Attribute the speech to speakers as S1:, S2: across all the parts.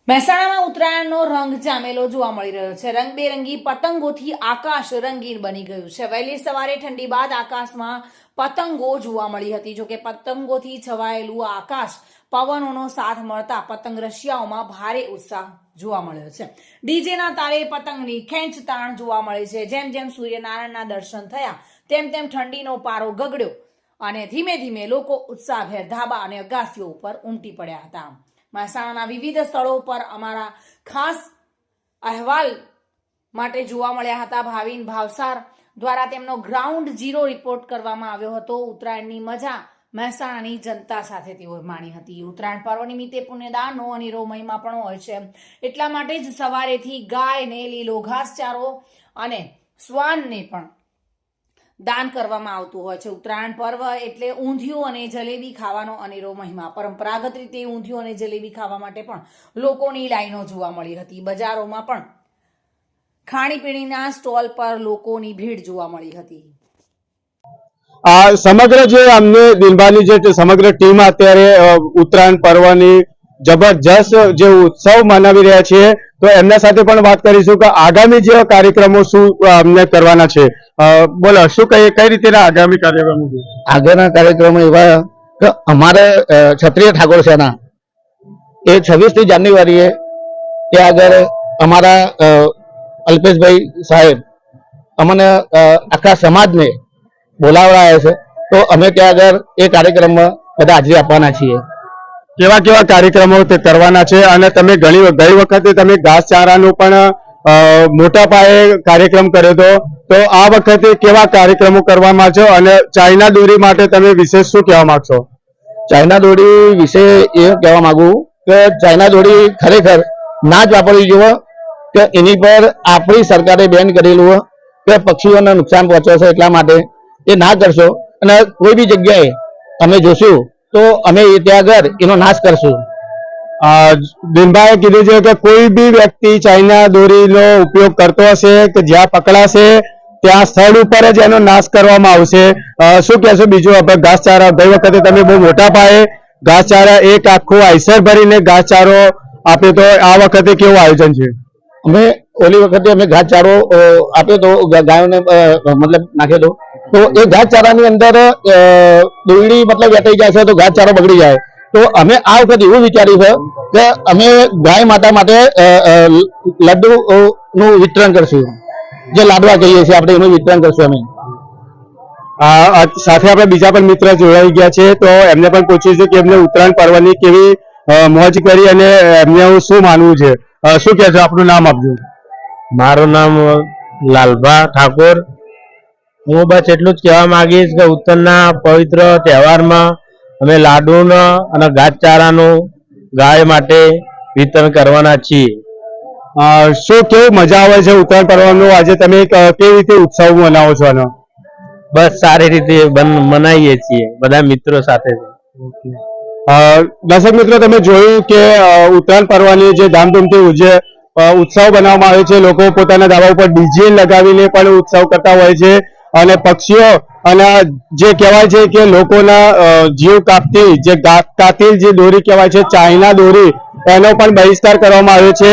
S1: મહેસાણામાં ઉત્તરાયણનો રંગ જામેલો જોવા મળી રહ્યો છે। રંગબેરંગી પતંગોથી આકાશ રંગીન બની ગયું છે। વહેલી સવારે ઠંડી બાદ આકાશમાં પતંગો જોવા મળી હતી। જોકે પતંગોથી છવાયેલું આકાશ પવનોનો સાથ મળતા પતંગ રશિયાઓમાં ભારે ઉત્સાહ જોવા મળ્યો છે। ડીજેના તારે પતંગની ખેંચતાણ જોવા મળે છે। જેમ જેમ સૂર્યનારાયણના દર્શન થયા તેમ તેમ ઠંડીનો પારો ગગડ્યો અને ધીમે ધીમે લોકો ઉત્સાહભેર ધાબા અને અગાસીઓ ઉપર ઉમટી પડ્યા હતા। મહેસાણાના વિવિધ સ્થળો પર અમારા ખાસ અહેવાલ માટે જોવા મળ્યા હતા। ભાવિન ભાવસાર દ્વારા તેમનો ગ્રાઉન્ડ ઝીરો રિપોર્ટ કરવામાં આવ્યો હતો। ઉત્તરાયણની મજા મહેસાણાની જનતા સાથે તેઓએ માણી હતી। ઉત્તરાયણ પર્વ નિમિત્તે પુણ્યદાનનો અનેરો મહિમા પણ હોય છે। એટલા માટે જ સવારેથી ગાયને લીલો ઘાસચારો અને શ્વાનને પણ દાન કરવામાં આવતું હોય છે। ઉત્તરાયણ પર્વ એટલે ઊંધિયું અને જલેબી ખાવાનો અનેરો મહિમા। પરંપરાગત રીતે ઊંધિયું અને જલેબી ખાવા માટે પણ લોકોની લાઈનો જોવા મળી હતી। બજારોમાં પણ ખાણીપીણીના સ્ટોલ પર લોકોની ભીડ જોવા મળી હતી।
S2: આ સમગ્ર જે અમને દિનભાની જે સમગ્ર ટીમ અત્યારે ઉત્તરાયણ પર્વની જબરજસ્ત જે ઉત્સવ મનાવી રહ્યા છીએ, તો એમના સાથે પણ વાત કરીશું કે આગામી જે કાર્યક્રમો શું અમને કરવાના છે। બોલો, શું કઈ રીતેના આગામી કાર્યક્રમો છે?
S3: આગળના કાર્યક્રમો એવા કે અમારે ક્ષત્રિય ઠાકોર સેના એ 26મી જાન્યુઆરીએ ત્યાં આગળ અમારા અલ્પેશભાઈ સાહેબ અમને આખા સમાજને બોલાવડાયા છે, તો અમે ત્યાં આગળ એ કાર્યક્રમમાં બધા હાજરી આપવાના છીએ।
S2: કેવા કેવા કાર્યક્રમો તે કરવાના છે? અને તમે ગઈ વખતે તમે ઘાસચારાનો પણ મોટા પાયે કાર્યક્રમ કર્યો હતો, તો આ વખતે કેવા કાર્યક્રમો કરવામાં છે અને ચાઇના દોરી માટે તમે વિશેષ શું કહેવા માંગશો?
S3: ચાઇના દોરી વિશે એ કહેવા માંગુ કે ચાઇના દોરી ખરેખર ના જ વાપરવી જોઈએ, કે એની પર આપણી સરકારે બેન કરેલું કે પક્ષીઓને નુકસાન પહોંચે છે, એટલા માટે એ ના કરશો। અને કોઈ બી જગ્યાએ અમે જોશું તો અમે ત્યાં આગળ એનો નાશ કરશું।
S2: દિનભાઈએ કીધું છે કે કોઈ બી વ્યક્તિ ચાઇના દોરીનો ઉપયોગ કરતો હશે કે જ્યાં પકડાશે ત્યાં સ્થળ ઉપર જ એનો નાશ કરવામાં આવશે। શું કહેશો બીજું? આપણે ઘાસચારા ગઈ વખતે તમે બહુ મોટા પાયે ઘાસચારા એક આખું આઈસર ભરીને ઘાસચારો આપ્યો, તો આ વખતે કેવું આયોજન છે?
S3: અમે ઓલી વખતે અમે ઘાસચારો આપ્યો તો ગાયોને, મતલબ નાખ્યો તો એ ઘાસચારાની અંદર દોરડી મતલબ વેટાઈ જાય છે તો ઘાસચારો બગડી જાય, તો અમે આ વખતે એવું વિચાર્યું છે કે અમે ગાય માતા માટે લડ્ડુ નું વિતરણ કરશું, જે લાડવા કહીએ છીએ આપણે, એનું વિતરણ કરશું અમે।
S2: સાથે આપણે બીજા પણ મિત્ર જોડાઈ ગયા છે, તો એમને પણ પૂછ્યું છે કે એમને ઉત્તરાયણ પર્વની કેવી મોજ કરી અને એમને શું માનવું છે। શું કહે છે? આપનું નામ આપજો।
S4: મારું નામ લાલભા ઠાકોર। હું બસ એટલું જ કહેવા માંગીશ કે ઉત્તરાયણના પવિત્ર તહેવારમાં અમે લાડુનો અને ઘાસચારાનું ગાય માટે વિતરણ કરવાના છીએ।
S2: શું કેવું મજા આવે છે ઉત્તરાયણ પર્વનું? આજે તમે કેવી રીતે ઉત્સવ મનાવો છો આનો?
S4: બસ સારી રીતે મનાવીએ છીએ બધા મિત્રો સાથે।
S2: દર્શક મિત્રો, તમે જોયું કે ઉત્તરાયણ પર્વની જે ધામધૂમથી ઉત્સવ બનાવવામાં આવે છે। લોકો પોતાના ધાબા ઉપર ડીજે લગાવીને પણ ઉત્સવ કરતા હોય છે અને પક્ષીઓ અને જે કહેવાય છે કે લોકોના જીવ કાપતી જે કાતિલ જે દોરી કહેવાય છે ચાઇના દોરી, એનો પણ બહિષ્કાર કરવામાં આવ્યો છે।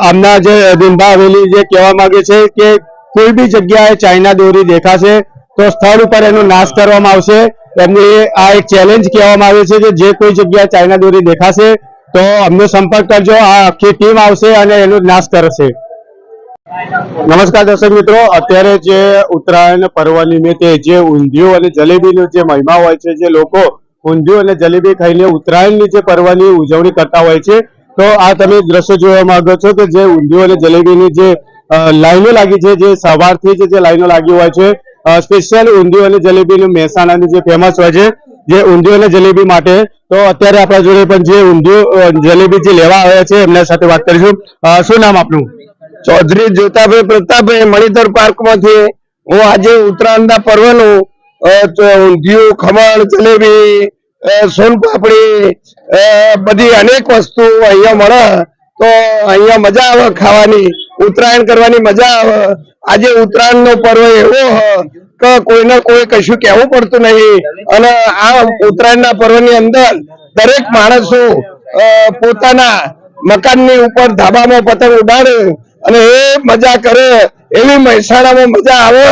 S2: આમના જે દિનભા હવેલી જે કહેવા માંગે છે કે કોઈ બી જગ્યાએ ચાઇના દોરી દેખાશે તો સ્થળ ઉપર એનો નાશ કરવામાં આવશે। એમને આ એક ચેલેન્જ કહેવામાં આવે છે કે જે કોઈ જગ્યાએ ચાઇના દોરી દેખાશે તો અમને સંપર્ક કરજો, આ આખી ટીમ આવશે અને એનો નાશ કરશે। નમસ્કાર દર્શક મિત્રો, અત્યારે જે ઉત્તરાયણ પર્વ નિમિત્તે જે ઊંધિયું અને જલેબીનો જે મહિમા હોય છે, જે લોકો ઊંધિયું અને જલેબી ખાઈને ઉત્તરાયણની જે પર્વની ઉજવણી કરતા હોય છે, તો આ તમે દ્રશ્ય જોવા માંગો છો કે જે ઊંધિયું અને જલેબીની જે લાઈનો લાગી છે, જે સવારથી જ જે લાઈનો લાગી હોય છે, સ્પેશિયલ ઊંધિયું અને જલેબીનું મહેસાણાની જે ફેમસ હોય છે જે ઊંધિયું અને જલેબી માટે, તો અત્યારે આપણા જોડે પણ જે ઊંધિયું જલેબી જે લેવા આવ્યા છે એમના સાથે વાત કરીશું। શું નામ આપનું?
S5: ચૌધરી જોતાભાઈ પ્રતાપભાઈ, મણિધર પાર્કમાંથી હું આજે ઉત્તરાયણના પર્વનું ઊંધિયું, ખમણ, જલેબી, સોનપાપડી, બધી અનેક વસ્તુ અહીંયા મળે, તો અહીંયા મજા આવે ખાવાની, ઉત્તરાયણ કરવાની મજા આવે। આજે ઉત્તરાયણનો પર્વ એવો કે કોઈને કોઈ કશું કહેવું પડતું નહીં, અને આ ઉત્તરાયણના પર્વની અંદર દરેક માણસો પોતાના મકાનની ઉપર ધાબામાં પતંગ ઉડાડે અને એ મજા કરે એવી મહેસાણામાં મજા આવે.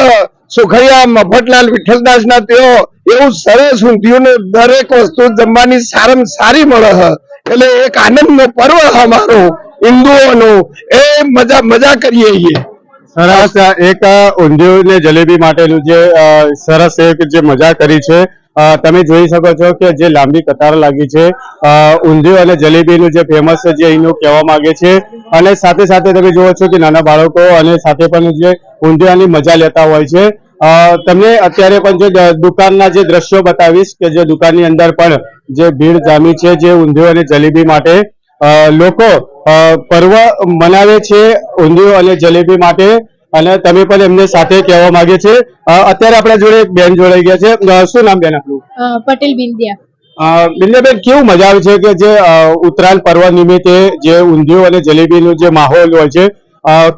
S5: સુખડિયા મફતલાલ વિઠ્ઠલદાસના તેઓ એવું સરસ ઊંધિયું ને દરેક વસ્તુ જમવાની સારામાં સારી મળે છે. એટલે એક આનંદનો પર્વ અમારો હિન્દુઓનો, એ મજા કરીએ છીએ.
S2: સરસ. એક ઊંધિયું ને જલેબી માટેનું જે સરસ એક જે મજા કરી છે, તમે જોઈ શકો છો કે જે લાંબી કતાર લાગી છે ઊંધિયું અને જલેબીનું જે ફેમસ જે અહીંનું કહેવા માંગે છે. અને સાથે સાથે તમે જુઓ છો કે નાના બાળકો અને સાથે પણ જે ઊંધિયાની મજા લેતા હોય છે. તમને અત્યારે પણ જે દુકાનના જે દ્રશ્યો બતાવીશ કે જે દુકાનની અંદર પણ જે ભીડ જામી છે જે ઊંધિયું અને જલેબી માટે. લોકો પર્વ મનાવે છે ઊંધિયું અને જલેબી માટે, અને તમે પણ એમને સાથે કહેવા માંગે છે. અત્યારે આપણા જોડે એક બેન જોડાઈ ગયા છે. શું નામ બેન આપનું?
S6: પટેલ બિંદિયા.
S2: બિંદિયાબેન, કેવું મજા આવે છે કે જે ઉત્તરાયણ પર્વ નિમિત્તે જે ઊંધિયું અને જલેબીનું જે માહોલ હોય છે,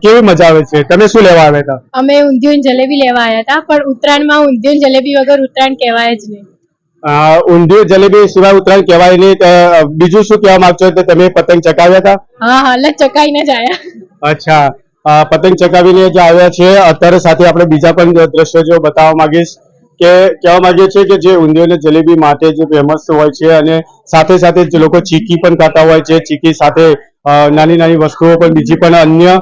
S2: કેવી મજા આવે છે? તમે શું લેવા આવ્યા હતા?
S6: અમે ઊંધિયું ને જલેબી લેવા આવ્યા હતા, પણ ઉત્તરાયણમાં ઊંધિયું ને જલેબી વગર ઉત્તરાયણ કહેવાય જ નહીં.
S2: ઊંધિયું જલેબી સિવાય ઉત્તરાયણ કહેવાય નહીં. બીજું શું કહેવા માંગશો? તમે પતંગ ચકાવ્યા હતા?
S6: હા, હાલ જ ચકાઈને જ આવ્યા.
S2: અચ્છા, પતંગ ચકાવીને જે આવ્યા છે. અત્યારે સાથે આપણે બીજા પણ દ્રશ્યો જો બતાવવા માંગીશ કે કહેવા માંગીએ છીએ કે જે ઊંધિયું અને જલેબી માટે જે ફેમસ હોય છે, અને સાથે સાથે જે લોકો ચીકી પણ ખાતા હોય છે. ચીકી સાથે નાની નાની વસ્તુઓ પણ બીજી પણ અન્ય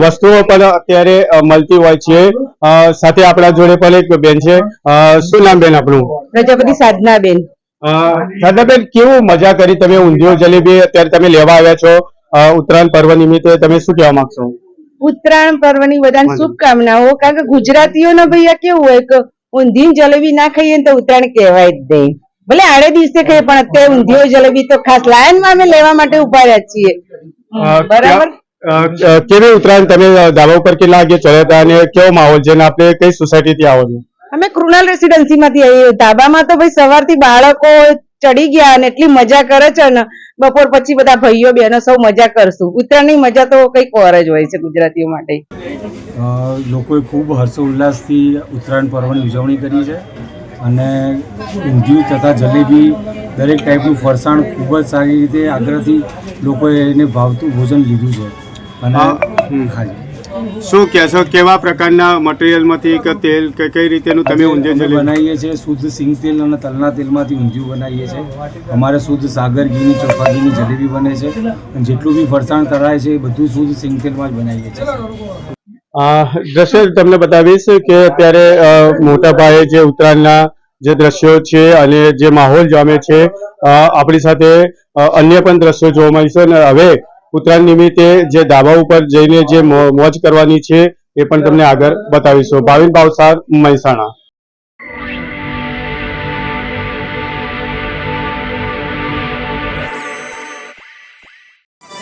S2: વસ્તુઓ પણ અત્યારે મળતી હોય છે. સાથે આપણા જોડે પણ એક બેન છે. શું નામ બેન આપણું?
S7: પ્રજાપતિ સાધનાબેન.
S2: સાધનાબેન, કેવું મજા કરી તમે? ઊંધિયું જલેબી અત્યારે તમે લેવા આવ્યા છો ઉત્તરાયણ પર્વ નિમિત્તે, તમે શું કહેવા માંગશો?
S7: ઉત્તરાયણ પર્વની બધાને શુભકામનાઓ. કારણ કે ગુજરાતીઓને ભાઈ આ કેવું હોય કે ઊંધિયું જલેબી ના ખાઈએ ને તો ઉત્તરાયણ કહેવાય જ નહીં. ભલે આડે દિવસે ખાઈએ, પણ અત્યારે ઊંધિયું જલેબી તો ખાસ લાયનમાં અમે લેવા માટે ઉભા રહ્યા છીએ. બરાબર.
S2: કેવી ઉત્તરાયણ તમે ધાબા ઉપર કેટલા વાગે ચડ્યા હતા અને કેવો માહોલ છે? અને આપણે કઈ સોસાયટી થી આવો છો?
S7: અમે કૃણાલ રેસીડન્સી માંથી આવીએ. ધાબામાં તો ભાઈ સવારથી બાળકો ચડી ગયા અને એટલી મજા કરે છે ને. બપોર પછી બધા ભાઈઓ બહેનો સૌ મજા કરશું. ઉત્તરાયણની મજા તો કઈક ઓર જ હોય છે ગુજરાતીઓ માટે.
S8: લોકોએ ખૂબ હર્ષોલ્લાસથી ઉત્તરાયણ પર્વની ઉજવણી કરી છે, અને ઊંધિયું તથા જલેબી દરેક ટાઈપનું ફરસાણ ખૂબ જ સારી રીતે આગ્રહથી લોકોએ એને ભાવતું ભોજન લીધું છે. અને હાજી,
S2: શું કહેશો? કેવા પ્રકારના મટીરિયલમાંથી કે તેલ કે કઈ રીતેનું તમે ઊંધિયું જલેબી
S8: બનાવીએ છીએ? શુદ્ધ સિંગ તેલ અને તલના તેલમાંથી ઊંધિયું બનાવીએ છીએ. અમારે શુદ્ધ સાગર ઘીની, ચોખા ઘીની જલેબી બને છે, અને જેટલું બી ફરસાણ કરાય છે એ બધું શુદ્ધ સિંગ તેલમાં જ બનાવીએ છીએ.
S2: દ્રશ્ય તમને બતાવીશ કે અત્યારે મોટા પાયે જે ઉત્તરાયણના જે દ્રશ્યો છે અને જે માહોલ જામે છે, આપણી સાથે અન્ય પણ દ્રશ્યો જોવા મળશે. અને હવે ઉત્તરાયણ નિમિત્તે જે ધાબા ઉપર જઈને જે મોજ કરવાની છે એ પણ તમને આગળ બતાવીશું. ભાવિન ભાવસાર, મહેસાણા.